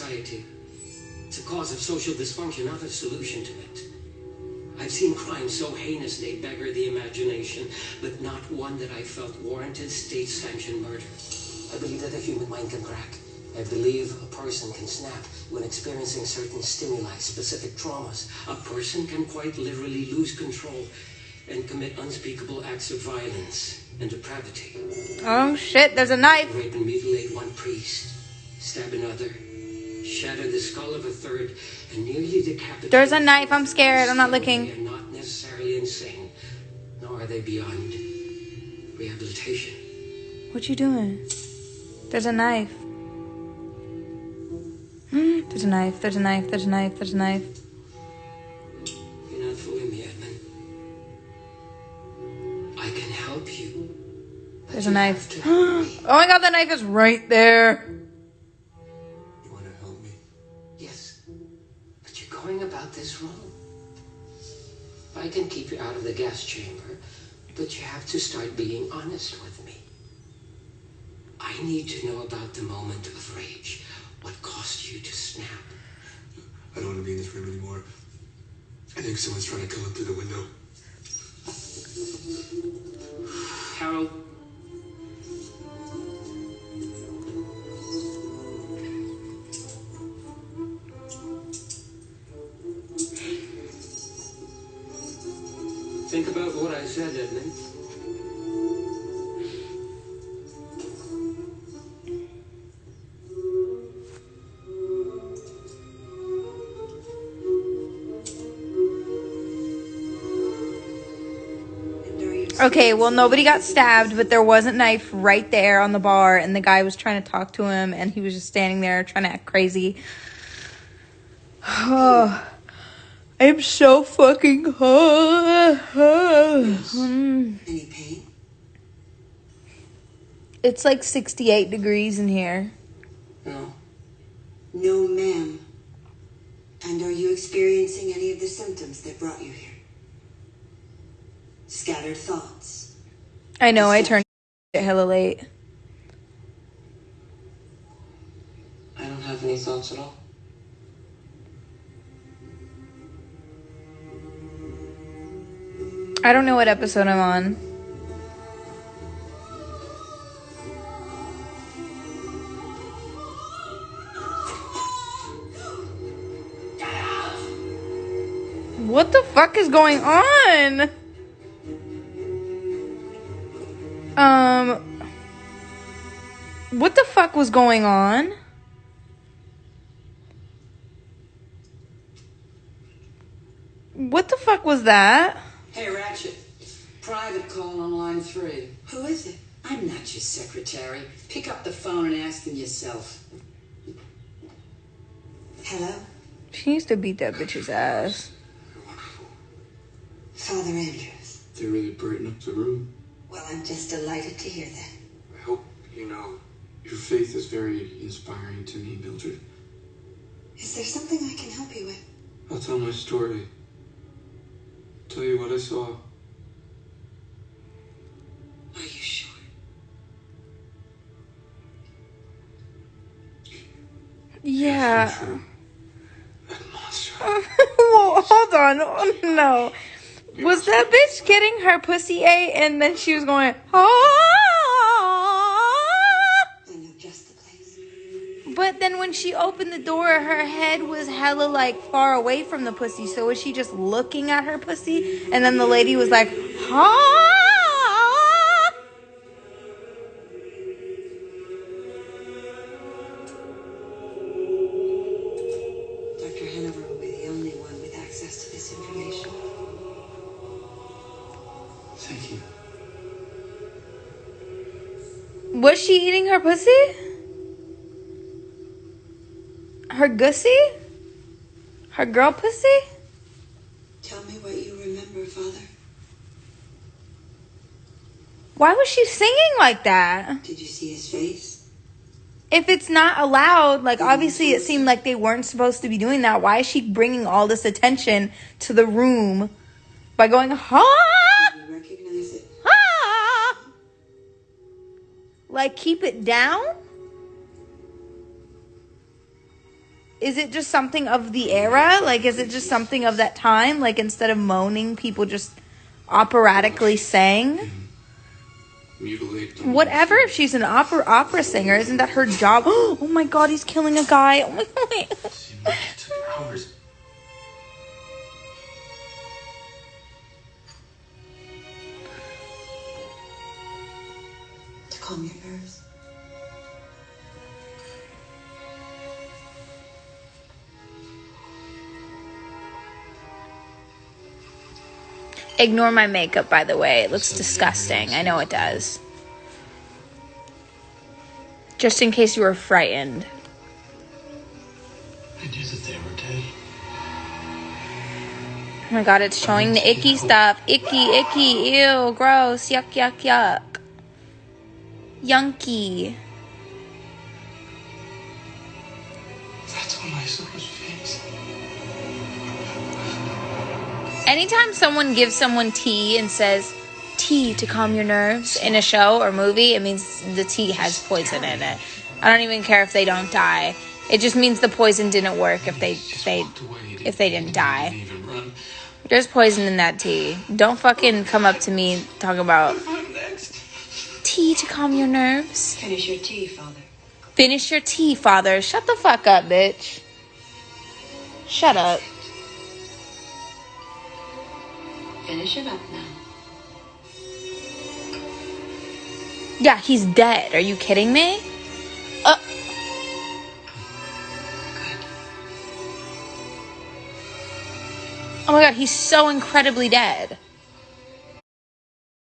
society. It's a cause of social dysfunction, not a solution to it. I've seen crimes so heinous they beggar the imagination, but not one that I felt warranted state-sanctioned murder. I believe that the human mind can crack. I believe a person can snap when experiencing certain stimuli, specific traumas. A person can quite literally lose control and commit unspeakable acts of violence and depravity. Oh shit, there's a knife. Rape and mutilate one priest, stab another, shatter the skull of a third, and nearly decapitate. There's a knife. I'm scared. I'm not looking. They are not necessarily insane, nor are they beyond rehabilitation. What you doing? There's a knife. There's a knife. There's a knife. There's a knife. There's a knife. You're not fooling me, Edmund. I can help you. There's a knife. Oh my god, the knife is right there. You want to help me? Yes. But you're going about this wrong. I can keep you out of the gas chamber, but you have to start being honest with me. I need to know about the moment of rage. What caused you to snap? I don't want to be in this room anymore. I think someone's trying to come up through the window. Harold. Think about what I said, Edmund. Okay, well, nobody got stabbed, but there was a knife right there on the bar, and the guy was trying to talk to him, and he was just standing there trying to act crazy. Oh, I'm so fucking hot. Any pain? It's like 68 degrees in here. No. No, ma'am. And are you experiencing any of the symptoms that brought you here? Scattered thoughts. I know, I turned hella late. I don't have any thoughts at all. I don't know what episode I'm on. What the fuck is going on? What the fuck was going on? What the fuck was that? Hey, Ratchet. Private call on line 3. Who is it? I'm not your secretary. Pick up the phone and ask them yourself. Hello? She needs to beat that bitch's ass. Father Andrews. They really brighten up the room. Well, I'm just delighted to hear that. I hope you know your faith is very inspiring to me, Mildred. Is there something I can help you with? I'll tell my story. Tell you what I saw. Are you sure? Yeah. Yes, I'm sure. That monster. Whoa, hold on. Oh, no. Was that bitch getting her pussy ate and then she was going, ah? I know just the place. But then when she opened the door, her head was hella like far away from the pussy. So was she just looking at her pussy? And then the lady was like, ah? Dr. Hanover will be the only one with access to this information. Thank you. Was she eating her pussy? Her gussy? Her girl pussy? Tell me what you remember, Father. Why was she singing like that? Did you see his face? If it's not allowed, like obviously it seemed like they weren't supposed to be doing that. Why is she bringing all this attention to the room by going, ha? Did you recognize it? Ha? Like keep it down? is it just something of the era? Like, is it just something of that time? Like, instead of moaning, people just operatically sang? Mutilate. Whatever, if she's an opera singer, isn't that her job? Oh my god, he's killing a guy. Oh my god. Seemed like it took hours. To calm your nerves. Ignore my makeup, by the way. It looks disgusting. I know it does. Just in case you were frightened. I knew that they were dead. Oh my god, it's showing the icky stuff. Icky, ew, gross, yuck, yuck, yuck. Yunky. That's when I saw his face. Anytime someone gives someone tea and says, tea to calm your nerves in a show or movie, it means the tea has poison in it. I don't even care if they don't die. It just means the poison didn't work if they didn't die. There's poison in that tea. Don't fucking come up to me talking about tea to calm your nerves. Finish your tea, Father. Finish your tea, Father. Shut the fuck up, bitch. Shut up. Finish it up now. Yeah, he's dead. Are you kidding me? Good. Oh my god, he's so incredibly dead.